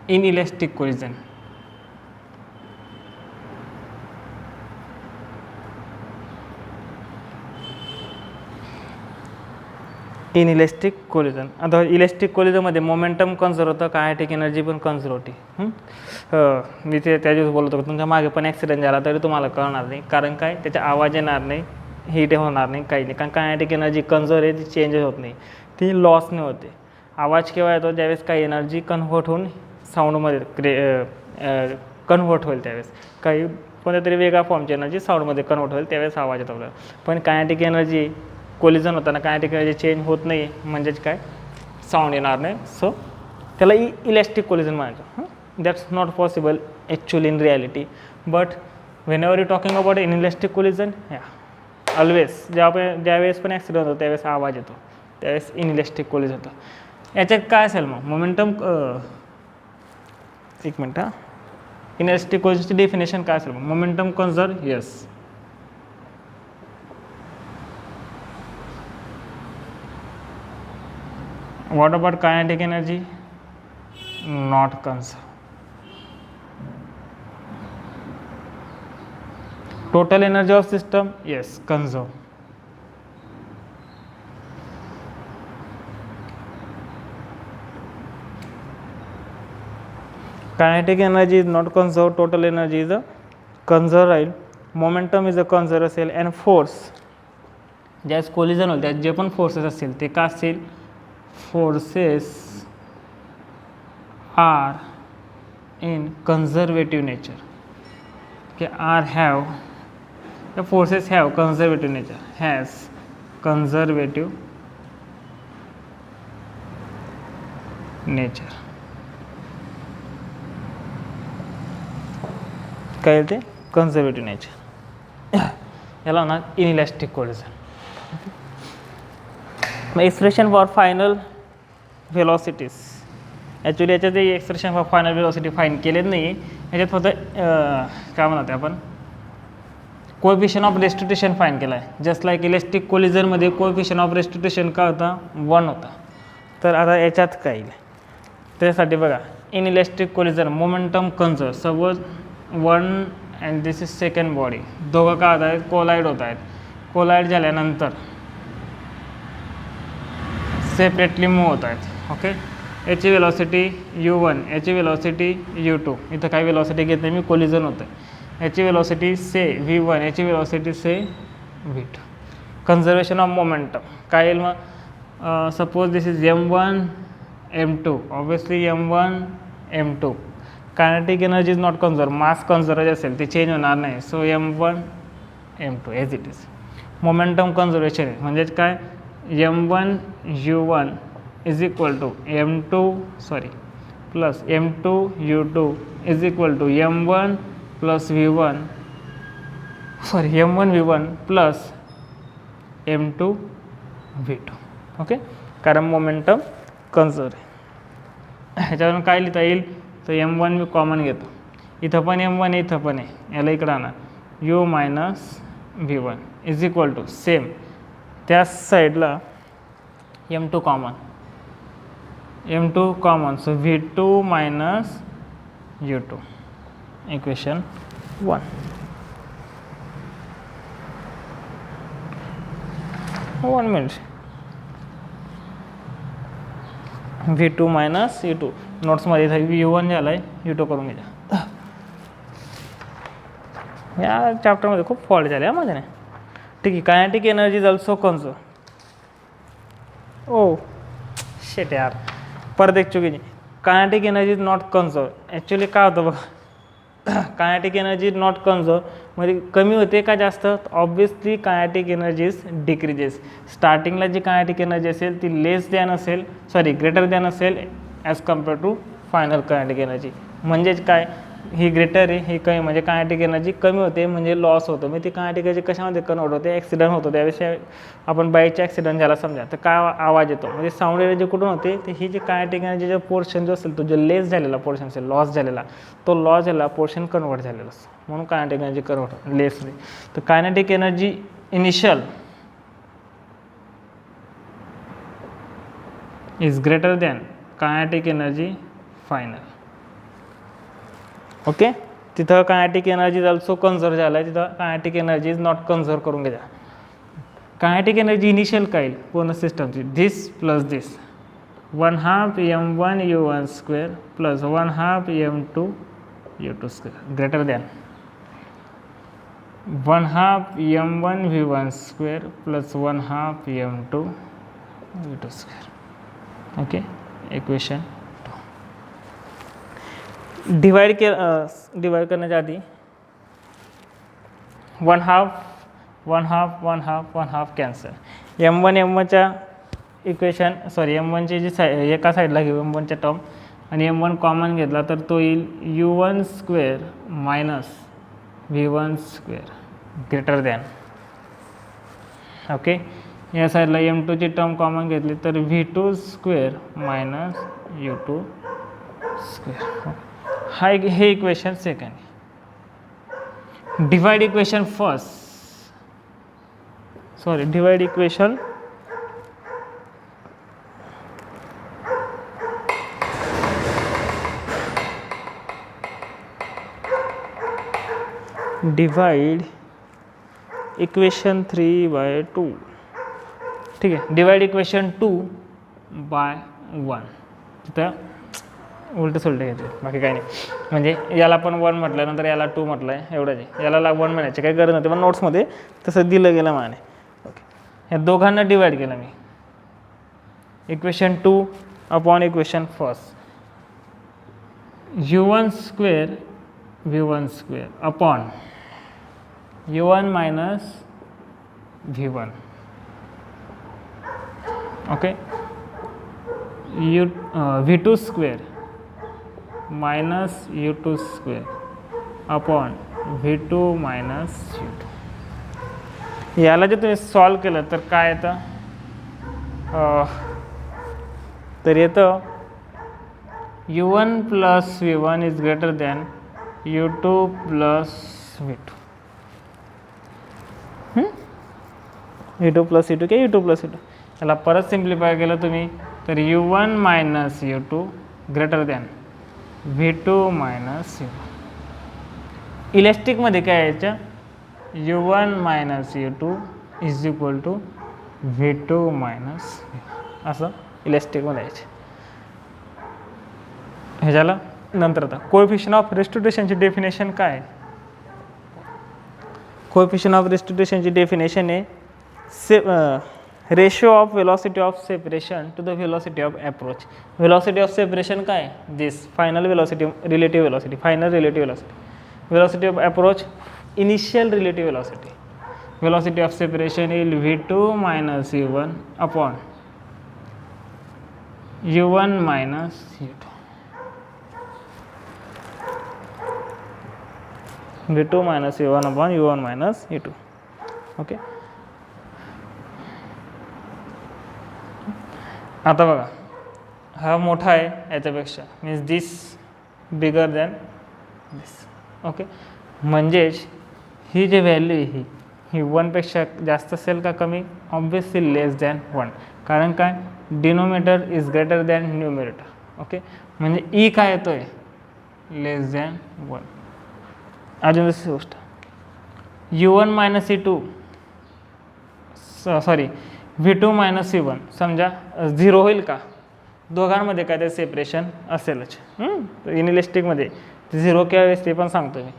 inelastic collision. इनइलेस्टिक collision. आता elastic कोलिजनमध्ये momentum conserve होतं, kinetic energy पण कन्झर्व होती. मी ते त्या दिवस बोलत होतो, तुमच्या मागे पण ॲक्सिडेंट झाला तरी तुम्हाला कळणार नाही, कारण काय त्याचा आवाज येणार नाही, हीट होणार नाही, काही नाही, कारण कायनेटिक एनर्जी कन्झर्व आहे, ती चेंज होत नाही, ती लॉस नाही होते. आवाज केव्हा येतो? ज्यावेळेस काही एनर्जी कन्व्हर्ट होऊन साऊंडमध्ये कन्व्हर्ट होईल, त्यावेळेस काही कोणत्या तरी वेगळ्या फॉर्मची एनर्जी साऊंडमध्ये कन्व्हर्ट होईल, त्यावेळेस आवाज येतो आपल्याला. पण कायनेटिक एनर्जी कोलिजन होताना कायनेटिक एनर्जी चेंज होत नाही, म्हणजेच काय साऊंड येणार नाही. सो त्याला इलेस्टिक कोलिजन म्हणायचं. That's not possible actually in reality, but whenever you talking about inelastic collision, always ज्यावेळेस पण ॲक्सिडेंट होतो त्यावेळेस आवाज येतो, त्यावेळेस इनइलेस्टिक कोलिजन होतं. याच्यात काय असेल मग मोमेंटम? एक मिनट. इनइलेस्टिक कोलिजनची डेफिनेशन काय असेल? Momentum conserve, yes. What about kinetic energy? Not conserved. Total energy of system? Yes, conserved. Kinetic energy is not conserved, total energy is a conserved. Momentum is a conserved असेल, and force ज्यावेळेस collision होईल त्यात जे पण forces असतील ते का असतील? Forces are in conservative nature. Okay, the forces have conservative nature, has conservative nature. काय ते? Conservative nature. याला ना इनइलास्टिक कोलिजन. मग expression for final velocities, actually याच्यात expression for final velocity fine केलेच नाही आहे. याच्यात फक्त काय म्हणतो आपण कोएफिशियंट ऑफ रेस्टिट्यूशन फाईन केला आहे. जस्ट लाईक इलेस्टिक कोलिजनमध्ये कोएफिशियंट ऑफ रेस्टिट्यूशन काय होता? 1 होता. तर आता याच्यात काय येईल त्यासाठी बघा, inelastic collision momentum conserve, suppose 1 and this is second body, दोघं काय होत आहेत? कोलाईड होत आहेत. कोलाईड झाल्यानंतर सेपरेटली मूव्ह होत आहेत. ओके, याची वेलॉसिटी u1, याची वेलॉसिटी u2, इथं काही वेलॉसिटी घेत नाही मी, कोलिजन होतं. याची वेलॉसिटी से v1, याची velocity say v2. Conservation of momentum काय येईल मग? Suppose this is m1 m2, obviously m1 m2. Kinetic energy is not conserve, mass conserve असेल ते चेंज होणार नाही. So m1 m2 as it is. Momentum conservation आहे म्हणजेच काय? m1 u1 is equal to plus m2 u2 is equal to m1 v1 plus m2 v2. Okay, कारण momentum conserve आहे. ह्याच्यावरून काय लिहिता येईल? तर m1 मी कॉमन घेतो, इथं पण m1 आहे, इथं पण आहे, याला इकडं आणा, u minus v1 is equal to same त्या साईडला m2 common, so v2 minus u2, equation 1. One minute, v2 minus u2, नोट्समध्ये इथं u1 झाला आहे, u2 करून घ्या. या चॅप्टरमध्ये खूप फॉल्ट झाले आहे माझ्याने. ठीक आहे, kinetic energy is also conserve. ओ शेट यार, परत एक चुकीची. Kinetic energy is not conserve. Actually काय होतं बघा, kinetic energy is not conserve म्हणजे कमी होते का जास्त? Obviously kinetic energy is decreases. स्टार्टिंगला जी कायनेटिक एनर्जी असेल ती ग्रेटर दॅन असेल as compare to final kinetic energy. म्हणजेच काय, ही ग्रेटर आहे, ही कमी, म्हणजे कायनेटिक एनर्जी कमी होते म्हणजे लॉस होतो. मग ती कायनेटिक एनर्जी कशामध्ये कन्वर्ट होते? ॲक्सिडेंट होतो. त्यावेळेस आपण बाईकचे ॲक्सिडेंट झाला समजा, तर काय आवाज येतो? म्हणजे साऊंड एनर्जी कुठून होते? तर ही जी कायनेटिक एनर्जीचा पोर्शन जो असेल तो जो लेस झालेला पोर्शन असेल, लॉस झालेला पोर्शन कन्वर्ट झालेला असतो, म्हणून कायनेटिक एनर्जी कन्वर्ट लेस होते. तर kinetic energy initial is greater than kinetic energy final. Okay, तिथं kinetic energy is also conserve झालं आहे, तिथं kinetic energy is not conserve करून घ्या. कायनेटिक एनर्जी इनिशियल काय येईल पूर्ण सिस्टमची, this plus this 1/2 m1 u1 square plus 1/2 m2 u2 square greater than 1/2 m1 v1 square plus 1/2 m2 v2 square. Okay, equation divide करण्याच्या आधी 1/2 कॅन्सल. m1च्या इक्वेशन m1ची जी एका साईडला घेऊ m1च्या टर्म आणि m1 कॉमन घेतला तर तो येईल u1 square minus v1 square greater than. Okay, या साईडला m2ची टर्म कॉमन घेतली तर v2 square minus u2 square. हे equation second. Divide equation divide equation 3/2. ठीक आहे, डिवाइड इक्वेशन 2/1. तिथं उलट सुलटे घेतले, बाकी काही नाही. म्हणजे याला पण 1 म्हटलं, नंतर याला 2 म्हटलं आहे, एवढंच आहे. याला 1 म्हणायची काही गरज नव्हती, पण नोट्समध्ये तसं दिलं गेलं माने. ओके, ह्या दोघांना डिवाइड केलं मी. Equation 2 upon equation first u1 square v1 square upon u1 minus v1. Okay, v2 square minus u2 square upon v2 minus u2. याला जे तुम्ही सॉल्व केलं तर काय येतं, तर येतं u1 plus v1 is greater than u2 plus v2. u2 plus u2 किंवा u2 प्लस u2. याला परत सिम्प्लिफाय केलं तुम्ही तर u1 minus u2 greater than v2 minus u2. इलेक्ट्रिकमध्ये काय यायचं, u1 minus u2 is equal to v2 minus असं इलेक्ट्रिकमध्ये यायचे. ह्याच्याला नंतर आता कोएफिशियंट ऑफ रेस्टिट्यूशनची डेफिनेशन काय. कोएफिशियंट ऑफ रेस्टिट्यूशनची डेफिनेशन आहे ratio of velocity of separation to the velocity of approach. Velocity of separation काय, this final velocity, relative velocity, final relative velocity. Velocity of approach initial relative velocity. Velocity of separation येईल v2 minus u1 upon u1 minus u2. v2 minus u1 upon u1 minus u2. Okay, आता बघा हा मोठा आहे याच्यापेक्षा, means दिस बिगर than दिस. Okay, म्हणजेच ही जी value आहे ही 1पेक्षा जास्त असेल का कमी, ऑब्वियसली लेस दॅन 1. कारण काय, denominator is greater than numerator. Okay, म्हणजे ई काय येतो आहे, लेस दॅन 1. अजून दुसरी गोष्ट u1 minus u2 sorry v2 minus u1 समजा 0 होईल का, दोघांमध्ये काय ते सेपरेशन असेलच. इनिलिस्टिकमध्ये 0 किंवा वेळेस ते पण सांगतो मी,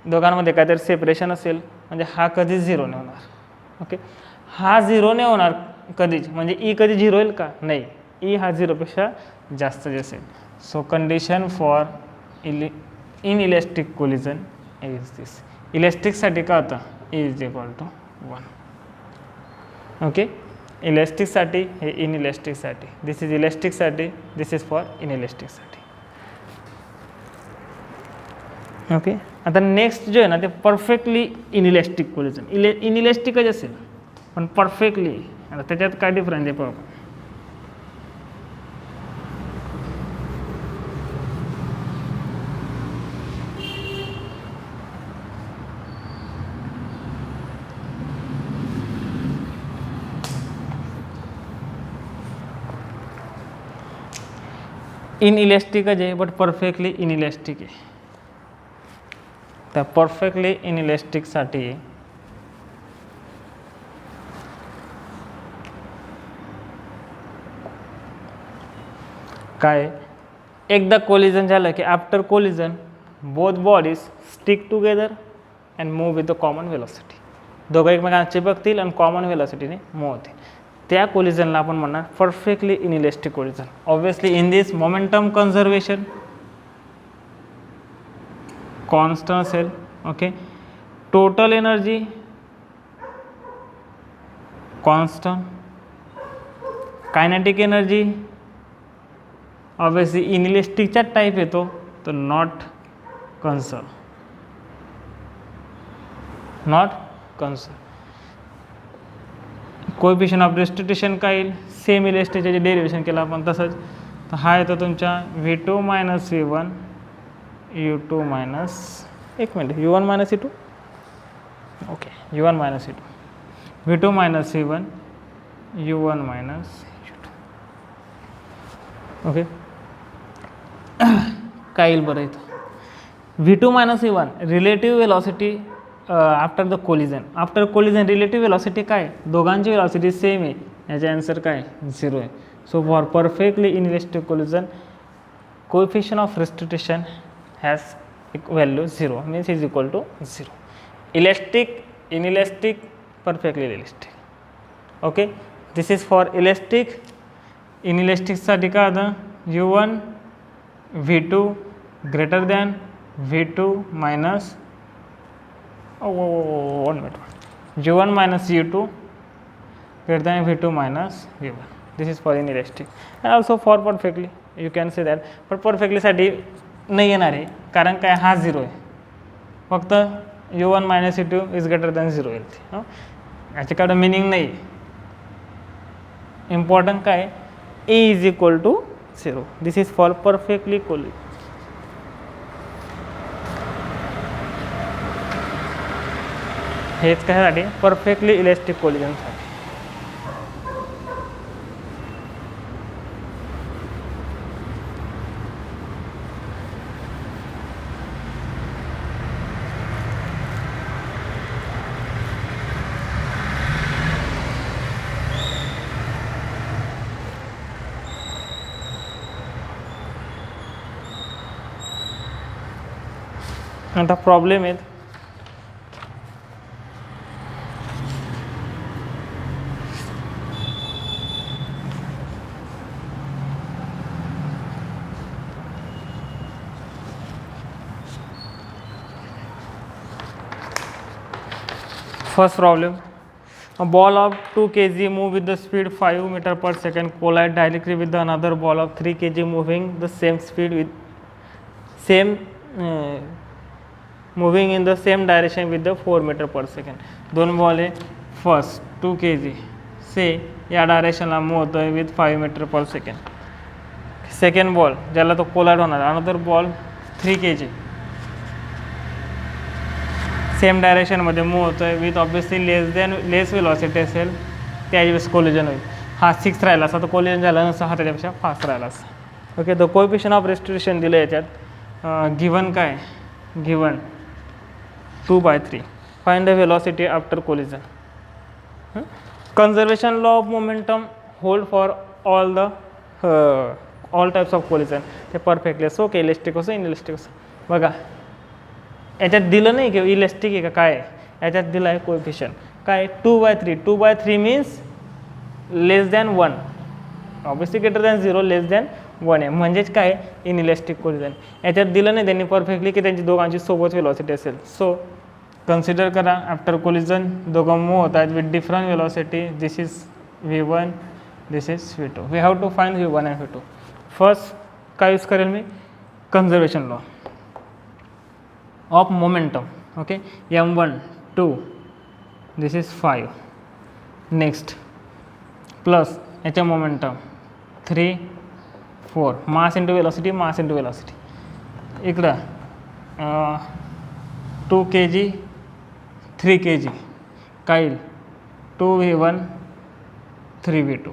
दोघांमध्ये काहीतरी सेपरेशन असेल म्हणजे हा कधीच 0 नाही होणार. ओके, हा 0 नाही होणार कधीच, म्हणजे ई कधी 0 होईल का, नाही, ई हा 0पेक्षा जास्त असेल. So condition for inelastic collision is this. इलेस्टिकसाठी काय होतं, e is equal to 1. Okay, इलेस्टिकसाठी हे इनइलेस्टिकसाठी, दिस इज इलेस्टिकसाठी, दिस इज फॉर इनइलेस्टिकसाठी. ओके, आता नेक्स्ट जे आहे ना ते परफेक्टली इनइलेस्टिक कोलिजन. इनइलेस्टिकच असेल पण परफेक्टली. आता त्याच्यात काय डिफरन्स आहे पाहू. इनइलेस्टिकच आहे बट परफेक्टली इनइलेस्टिक आहे. त्या परफेक्टली इनइलेस्टिकसाठी काय, एकदा कोलिजन झालं की after collision both bodies stick together and move with the common velocity. दोघं एकमेकांना चिपकतील आणि कॉमन वेलोसिटीने मूव्ह होतील. त्या कोलिजनला आपण म्हणणार perfectly inelastic collision. Obviously in this momentum conservation constant असेल. Okay, total energy constant, kinetic energy obviously इनइलेस्टिकचा टाईप येतो तो not conserve. Coefficient of restriction काय येईल, सेम इलेस्टिकचे जे डेरिवेशन केलं आपण तसंच. तर हा येतो तुमचा V2 - V1 U2 मायनस, एक minute, U1 - U2, okay, U1 - U2 V2 - V1 U1 - U2. Okay, काय येईल बरं इथं, V2 - V1 relative velocity after the collision. After collision relative velocity काय, दोघांची वेलॉसिटी सेम आहे, याचा आन्सर काय 0 आहे. So for perfectly inelastic collision coefficient of restriction has value 0 means is equal to 0. Elastic, inelastic, perfectly elastic. Okay, this is for elastic. इनइलेस्टिकसाठी काय होतं, U1 V2 greater than V2 minus U1 U2 greater than V2 minus V1. This is for inelastic and also for perfectly you can say that. पण perfectly साठी नाही येणार आहे कारण काय, हा 0 आहे, फक्त U1 - U2 is greater than 0 येईल. याच्याकडं मिनिंग नाही. इम्पॉर्टंट काय, A is equal to 0. This is for perfectly collision. हेच कशासाठी, परफेक्टली इलेस्टिक कोलिजनसाठी. आता प्रॉब्लेम आहे, first problem, a ball of 2 kg move with the speed 5 meter per second collide directly with another ball of 3 kg moving the same speed with same moving in the same direction with the 4 meter per second. दोन ball आहे, first 2 kg से या डायरेक्शनला move होतो आहे with 5 meter per second. Second ball ज्याला तो collide होणार, अनदर बॉल 3 kg सेम डायरेक्शनमध्ये मूव होतो आहे विथ ऑब्वियसली लेस वेलॉसिटी असेल, त्यावेळेस कोलिजन होईल. हा 6 राहिला असता तर कोलिजन झाला नसता, हा त्याच्यापेक्षा फास्ट राहिला असता. Okay, the coefficient of restriction दिलं याच्यात. गिवन काय, given 2/3. Find the velocity after collision. Conservation law of momentum hold for all types of collision. ते परफेक्टली असो की इलेस्टिक असो इनइलेस्टिक असो. बघा याच्यात दिलं नाही की इलेस्टिक आहे का काय, याच्यात दिलं आहे कोएफिशिएंट काय 2/3. 2/3 मीन्स लेस दॅन 1, ऑब्वियसली ग्रेटर दॅन 0, लेस दॅन 1 आहे, म्हणजेच काय इनइलेस्टिक कोलिजन. याच्यात दिलं नाही त्यांनी परफेक्टली की त्यांची दोघांची सोबत वेलॉसिटी असेल. सो कन्सिडर करा आफ्टर कोलिजन दोघं मूव होत आहेत with different velocity. This is V1, this is V2. We have to find V1 and V2. First काय यूज करेल मी, conservation law of momentum. Okay, M1 2, this is 5, next plus याच्या momentum 3 4, mass into velocity, mass into velocity. इकडं 2 kg 3 kg काय येईल 2V1 3V2.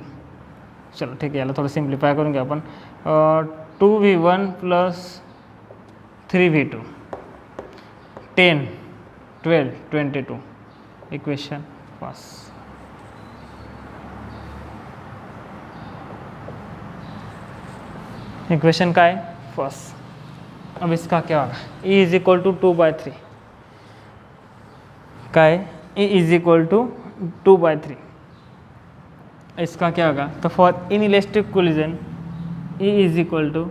चलो ठीक आहे, याला थोडं सिम्प्लिफाय करून घ्या आपण. 2V1 plus 3V2 10, 12, 22. Equation first. Equation का है फर्स्ट. अब इसका क्या होगा? E इज इक्वल टू 2/3 का है. E is equal to 2/3. इसका क्या होगा? तो for inelastic collision E is equal to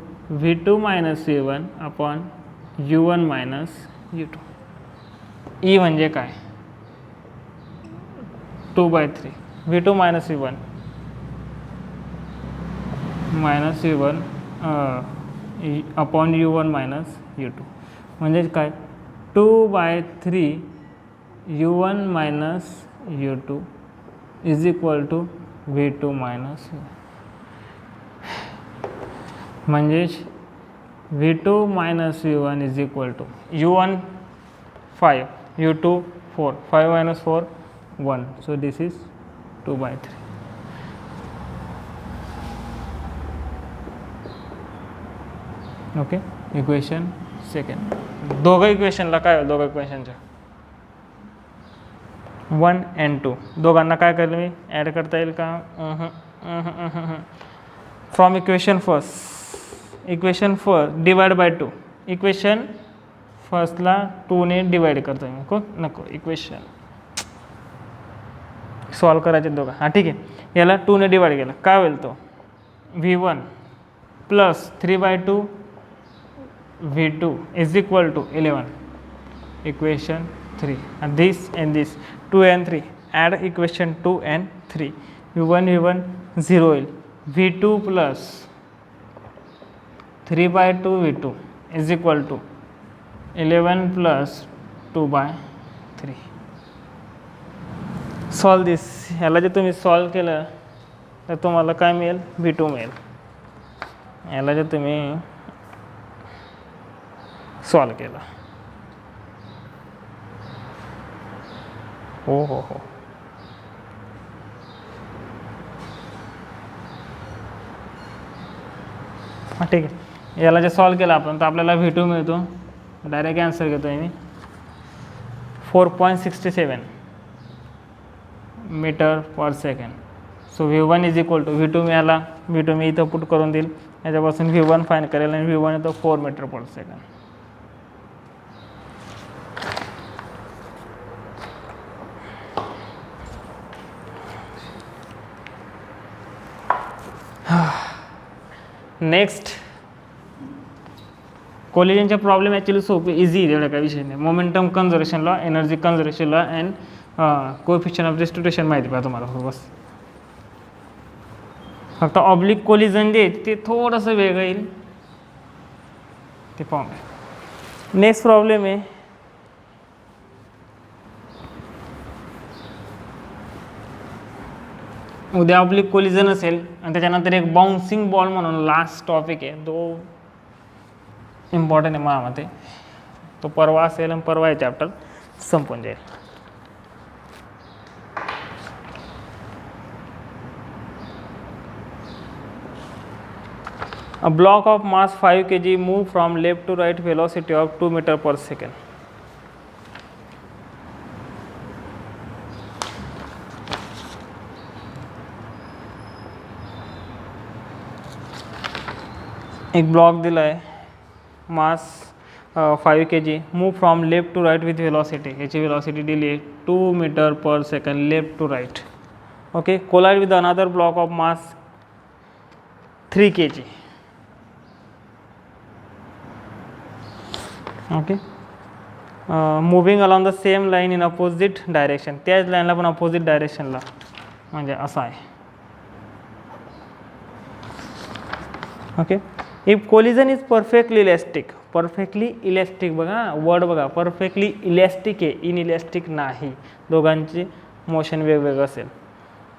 V2 minus V1 upon U1 minus U2. E म्हणजे काय? 2/3 V2 minus V1 minus V1 upon U1 minus U2 म्हणजे काय? 2/3 U1 minus U2 is equal to V2 minus U1. म्हणजेच V2 minus V1 is equal to U1 5, U2 4, 5 minus 4 1. So this is 2/3. Okay. Equation second. दोघं इक्वेशनला काय होईल? दोघं इक्वेशनच्या 1 and 2 दोघांना काय करेल मी? ॲड करता येईल का? From equation first. Equation first divide by 2. Equation फर्स्टला 2ने डिवाइड करतो मी. को नको. इक्वेशन सॉल्व करायचे दोघं. हां ठीक आहे. याला 2ने डिवाइड केलं काय होईल? तो V1 plus 3/2 V2 is equal to 11. Equation 3. and this 2 and 3 add equation 2 and 3. V1 0 होईल. V2 plus 3/2 V2 is equal to 11 plus 2/3. Solve this. ह्याला जे तुम्ही सॉल्व केलं तर तुम्हाला काय मिळेल? V2 मिळेल. याला जे तुम्ही सॉल्व केलं. हो हो हो. हां ठीक आहे. याला जे सॉल्व केलं आपण तर आपल्याला V2 मिळतो. डायरेक्ट आन्सर घेतो आहे मी 4.67 metre per second. So V1 is equal to V2 मिळाला. V2 मी इथं पुट करून देईल. याच्यापासून V1 फाईंड करेल आणि V1 येतो 4 metre per second. Next कोलिजनचा problem actually सोपी इझी आहे. एवढा काही विषय नाही. Momentum conservation law, energy conservation law and coefficient of distribution माहिती पाहिजे तुम्हाला. बस फक्त ऑब्लिक कोलिजन जे ते थोडंसं वेगळं येईल ते पाहून. नेक्स्ट प्रॉब्लेम आहे उद्या ऑब्लिक कोलिजन असेल आणि त्याच्यानंतर एक बाउन्सिंग बॉल म्हणून लास्ट टॉपिक आहे. तो इम्पॉर्टंट आहे माझ्या मते. तो परवा असेल आणि परवा हे चॅप्टर संपून जाईल. A block of mass 5 kg move from left to right velocity of 2 meter per second. एक ब्लॉक दिला आहे mass 5 kg move from left to right with velocity. याची वेलॉसिटी दिली आहे 2 metre per second left to right. Okay. Collide with another block of mass 3 kg. Okay. Moving along the same line in opposite direction. त्याच लाईनला पण opposite डायरेक्शनला म्हणजे असं आहे. Okay. If collision is perfectly elastic. Perfectly elastic बघा word बघा. Perfectly elastic आहे, इन इलॅस्टिक नाही. दोघांची मोशन वेगवेगळं असेल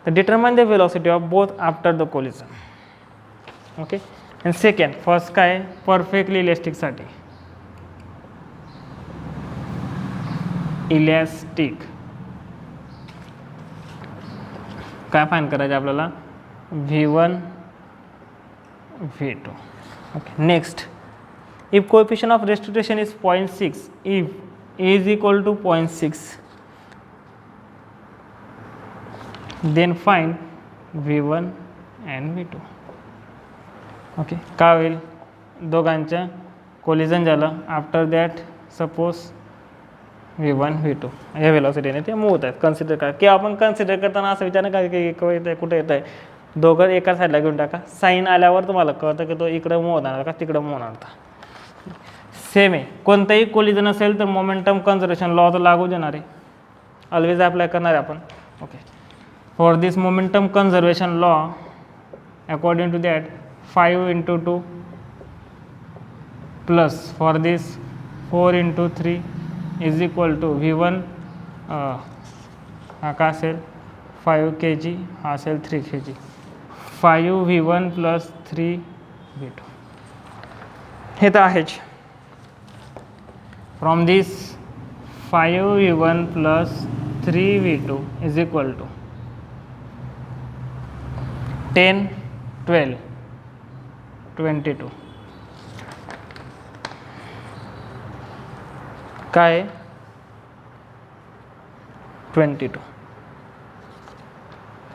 तर determine the velocity of both after the collision. Okay. And second first काय परफेक्टली इलॅस्टिकसाठी इलॅस्टिक काय फाइंड करायचं आपल्याला? V1 V2. Okay. Next, if coefficient of restitution is 0.6, if E is equal to 0.6, then find V1 and V2. Okay, काय होईल, दोघांचं collision झालं. After that suppose V1 V2 या वेलॉसिटीने ते मूव्ह होत आहेत. कन्सिडर करा की आपण कन्सिडर करताना असं विचार करा की कुठे येत आहे, दोघं एका साईडला घेऊन टाका. साईन आल्यावर तुम्हाला कळतं की तो इकडं मूव्ह होणार का तिकडं मूव्ह होणार. सेम आहे, कोणतंही कोलिजन असेल तर मोमेंटम कन्झर्वेशन लॉ तर लागू देणार आहे, ऑलवेज अप्लाय करणार आहे आपण. Okay, for this momentum conservation law according to that 5 into 2 plus for this 4 into 3 is equal to V1 हा का असेल 5 kg, हा असेल 3 kg. 5 V1 plus 3 V2 हे तर आहेच. From this 5 V1 plus 3 V2 is equal to 10, 12, 22 काय 22.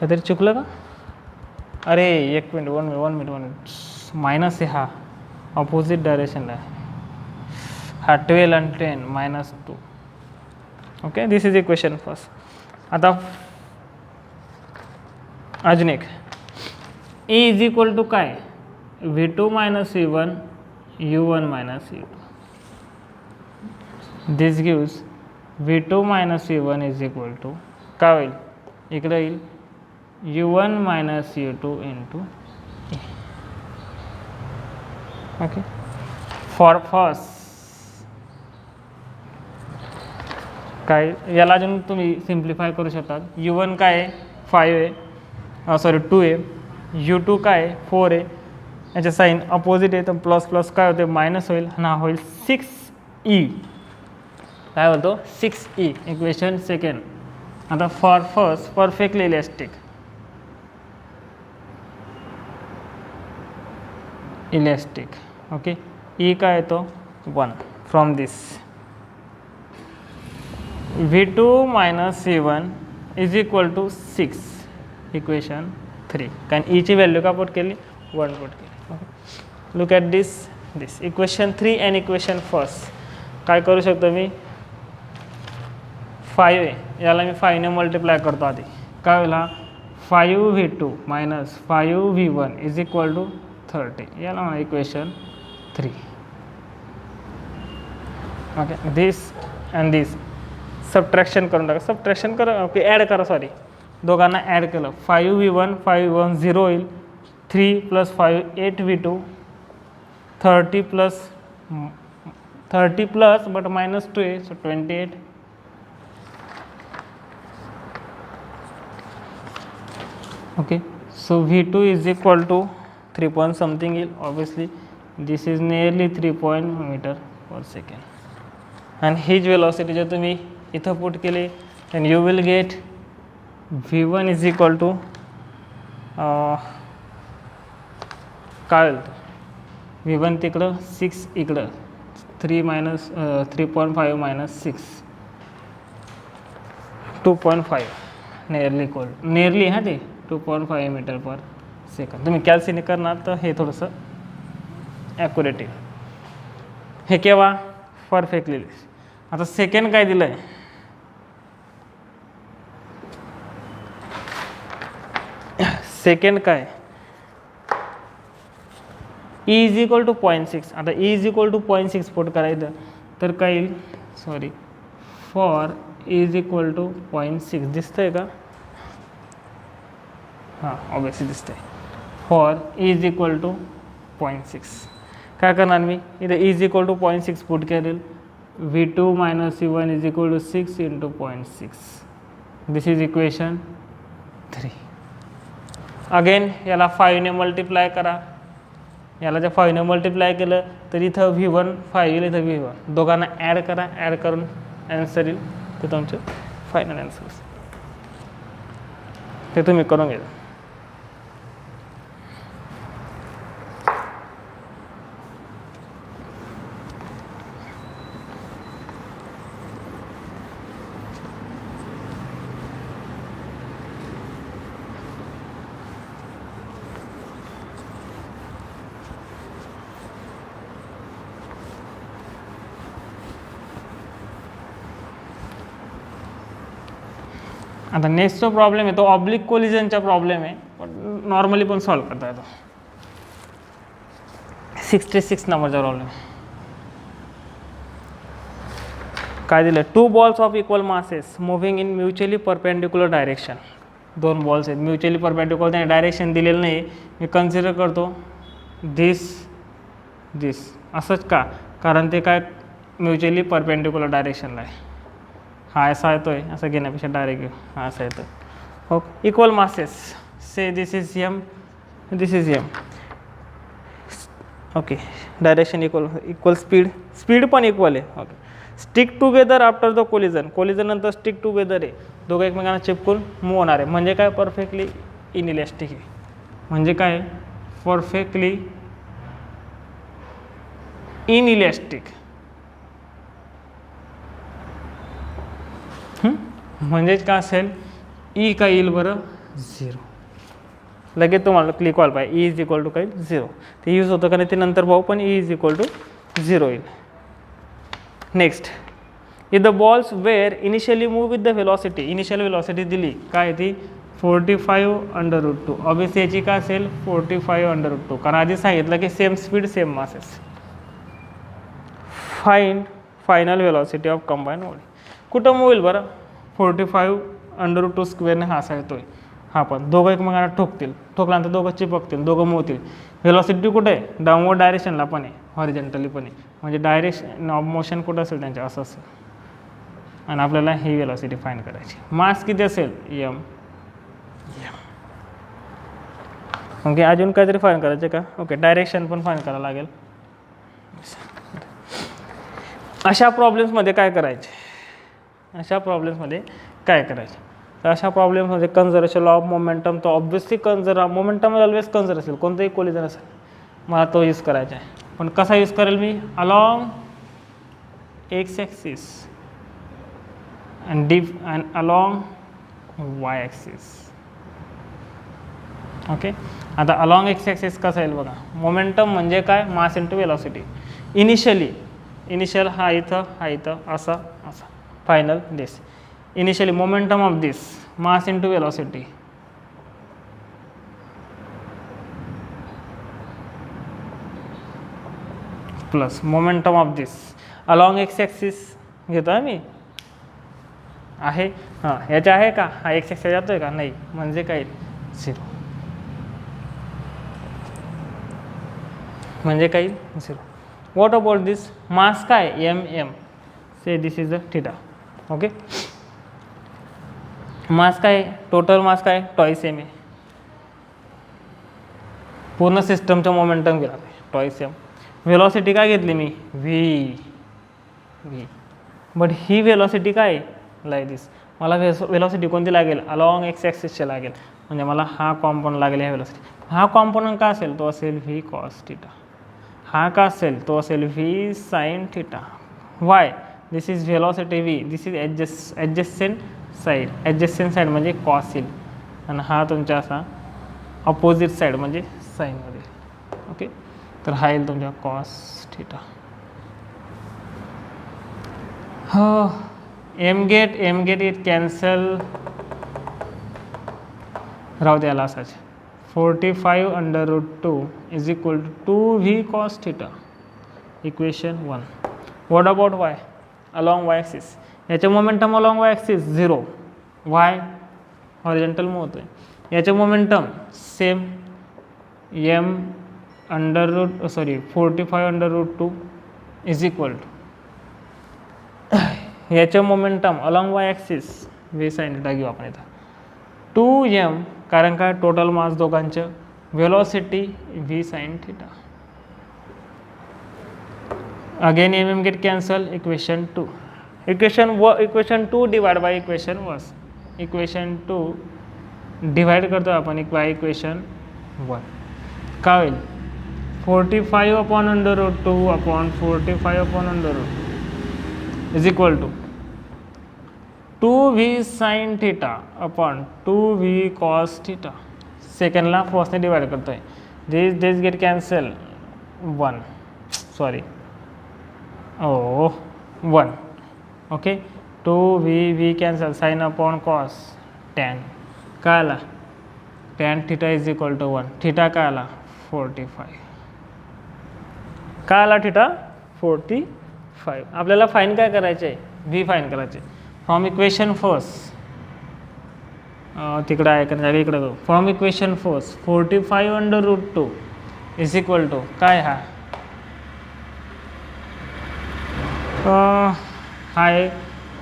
काहीतरी चुकलं का? अरे एक मिनिट, वन मिनिट मायनस आहे, हा ऑपोजिट डायरेक्शनला आहे. हा 12 आणि 10 -2. Okay, this is equation first. आता अजून एक E इज इक्वल टू काय V2 minus V1 U1 minus U2. This gives V2 minus V1 is equal to काय होईल, इकडे येईल U1 minus U2 into E. Okay, for first काय याला अजून तुम्ही सिम्प्लिफाय करू शकता. U1 काय आहे 5 आहे, सॉरी 2 आहे. U2 काय आहे 4 आहे. याच्या साईन अपोजिट आहे तर प्लस प्लस काय होते मायनस होईल आणि हा होईल 6E. काय होतो 6E. Equation second. आता for first perfectly elastic okay, E काय येतो 1. From this V2 minus V1 is equal to 6. Equation 3. कारण E ची व्हॅल्यू का पुट केली 1 पुट केली. Look at this equation 3 and equation first. काय करू शकतो मी 5 आहे, याला मी 5ने मल्टिप्लाय करतो आधी. काय होईल 5V2 minus 5V1 is equal to 30. याला म्हणा equation 3. Okay, this and this subtraction करून टाका. सबट्रॅक्शन करा, ओके ॲड करा, सॉरी दोघांना ॲड केलं. 5V1 5V1 0 होईल. 3 + 5 8V2 30 plus but -2 आहे, so 28. okay, so V2 is equal to 3 point something येईल. obviously this is nearly 3 meter per second. and हीच velocity जर तुम्ही इथं पुट केली then you will get V1 is equal to काय होईल V1 तिकडं 6 इकडं 3.5 minus 6 2.5 नियरली हां ते 2.5 मीटर पर सेकंड. तुम्ही कॅल्सीने करणार तर हे थोडंसं ॲक्युरेट येईल. हे केव्हा परफेक्टली. आता सेकंड काय दिलं आहे सेकंड काय E इज इक्वल टू 0.6. आता E is equal to 0.6 put करायचं तर काय येईल, sorry for E is equal to 0.6 दिसतंय का, हां ऑब्वियसली दिसतंय. For E is equal to 0.6 काय करणार मी इथं E is equal to 0.6 put करेल. V2 minus V1 is equal to 6 into 0.6. This is equation 3. Again याला 5ने मल्टिप्लाय करा. याला जर 5ने मल्टिप्लाय केलं तर इथं V1 5 येईल, इथं V1 दोघांना ॲड करा. ॲड करून ॲन्सर येईल ते तुमचं फायनल ॲन्सर. ते तुम्ही करून घ्या. आता नेक्स्ट जो प्रॉब्लेम आहे तो ऑब्लिक कोलिजनचा प्रॉब्लेम आहे, पण नॉर्मली पण सॉल्व्ह करता येतो. 66 नंबरचा प्रॉब्लेम काय दिलं, 2 balls of equal masses moving in mutually perpendicular direction. 2 balls आहेत म्युच्युअली परपेंडिक्युलर, त्याने डायरेक्शन दिलेलं नाही. मी कन्सिडर करतो दिस असंच का, कारण ते काय म्युच्युअली परपेंडिक्युलर डायरेक्शनला आहे. हा असा येतोय, असं घेण्यापेक्षा डायरेक्ट घेऊ, हा असा येतो. Okay, equal masses, say this is M, this is M. Okay, direction equal speed पण इक्वल आहे. Okay, stick together after the collision नंतर स्टिक टुगेदर आहे, दोघं एकमेकांना चिपकून मूव्ह होणार आहे. म्हणजे काय, परफेक्टली इनइलॅस्टिक आहे. म्हणजे काय, परफेक्टली इनइलॅस्टिक. म्हणजेच काय असेल, ई काय येईल बरं, 0. लगेच तुम्हाला क्लिक व्हायला पाहिजे, ई इज इक्वल टू काय 0. ते यूज होतं का नाही ते नंतर भाऊ, पण ई इज इक्वल टू 0 येईल. Next, if the balls were initially move with the velocity, initial velocity दिली काय ती 45√2. ऑब्वियसली याची काय असेल 45√2, कारण आधी सांगितलं की same speed same masses. Find final velocity of combine body. कुठं मूव होईल बरं, 45√2 स्क्वेअरने हा असा येतोय. हा पण दोघं एकमेकांना ठोकल्यानंतर दोघं चिपकतील, दोघं मूव होतील. व्हेलॉसिटी कुठे आहे, डाऊनवर्ड डायरेक्शनला पण आहे, हॉरिझॉन्टली पण आहे. म्हणजे डायरेक्शन ऑफ मोशन कुठं असेल त्यांच्या, असं असेल. आणि आपल्याला ही व्हेलॉसिटी फाइंड करायची. मास किती असेल, एम. ओके, अजून काहीतरी फाइंड करायचं का. ओके, डायरेक्शन पण फाइंड करावं लागेल. अशा प्रॉब्लेम्समध्ये काय करायचे, तर अशा प्रॉब्लेम्समध्ये कन्झर्वेशन लॉ ऑफ मोमेंटम, तो ऑब्व्हियसली मोमेंटम ऑलवेज कन्झर्व असेल, कोणतंही कोलिजन असेल, मला तो यूज करायचा आहे. पण कसा यूज करेल मी, along x axis and along y axis. Okay, आता अलॉंग एक्स ॲक्सिस कसा येईल बघा. मोमेंटम म्हणजे काय, मास इंटू वेलॉसिटी. इनिशियल हा इथं असा final this. Initially momentum of this, mass into velocity, plus momentum of this along x axis घेतो आहे मी, आहे हां, याच्या आहे का, हा एक्स ॲक्सिस जातोय का, नाही. म्हणजे काय 0, म्हणजे काही 0. व्हॉट अबाउट दिस मास काय, m. Say this is the theta. Okay, mass काय, टोटल मास काय, टॉईस एम आहे. पूर्ण सिस्टमचं मोमेंटम गेला टॉईस एम. व्हेलॉसिटी काय घेतली मी, व्ही. बट ही व्हेलॉसिटी काय, लाईक दिस. मला व्हेलॉसिटी कोणती लागेल, अलॉंग एक्स ॲक्सिसचे लागेल. म्हणजे मला हा कॉम्पोनंट लागेल ह्या व्हेलॉसिटी. हा कॉम्पोनंट का असेल, तो असेल व्ही कॉस थीटा. हा का असेल, तो असेल V sine theta. Y, this is velocity V, this is adjacent side म्हणजे कॉस येईल. आणि हा तुमचा असा अपोजिट साईड म्हणजे साईनमध्ये. ओके, तर हा येईल तुमच्या कॉस थीटा. हो, एम गेट इट कॅन्सल, राहू द्याला असाच. 45√2 is equal to 2v cos theta. Equation 1. What about y, along y axis. याचे momentum along y axis 0, y horizontal move होतोय. याचे momentum same, m 45√2 is equal to याचे momentum along y axis v sine theta घेऊ आपण इथं 2m, कारण काय total mass दोघांचं, velocity v sine theta. Again M gate cancel. Equation 2 divide by equation 1. Equation 2 divide करतो आपण बाय इक्वेशन 1. काय होईल, 45/√2 upon 45/√2 is equal to 2v sin theta upon 2v cos theta. सेकंडला फर्स्टने डिवाइड करतो आहे. This get cancel 1, sorry 1. Okay, 2v cancel, sine upon cos tan काय आला tan theta is equal to 1 theta काय आला 45 काय आला थिटा 45 आपल्याला फाईन काय करायचे आहे व्ही फाईन करायचे फ्रॉम इक्वेशन फर्स्ट तिकडे आहे का जागा इकडे from equation first 45 under root 2 is equal to काय हा आहे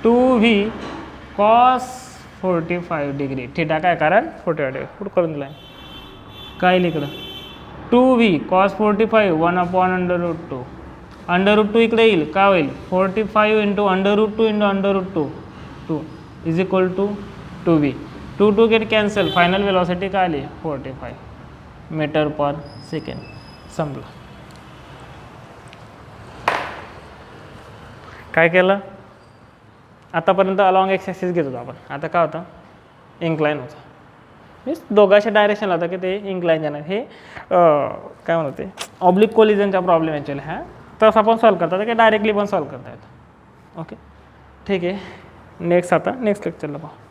2v cos 45 डिग्री थिटा काय कारण 45 डिग्री पुढे करून दिला आहे काय येईल इकडं 2v cos 45 1 upon under root 2 under root 2 इकडे येईल काय होईल 45 into under root 2 into under root 2 is equal to 2v 2 get cancel final velocity काय आली 45 मीटर पर सेकंड संपलं काय केलं आतापर्यंत अलॉंग एक्स ॲक्सिस घेत होतो आपण आता काय होतं इन्क्लाइन होतं मीन्स दोघांच्या डायरेक्शनला होतं की ते इन्क्लाइन जाणार हे काय म्हणतात ते ऑब्लिक कोलिजनचा प्रॉब्लेम ॲक्च्युअली हा तसं आपण सॉल्व करता येतं की डायरेक्टली पण सॉल्व करता येतं ओके ठीक आहे नेक्स्ट आता नेक्स्ट लेक्चरला पाहू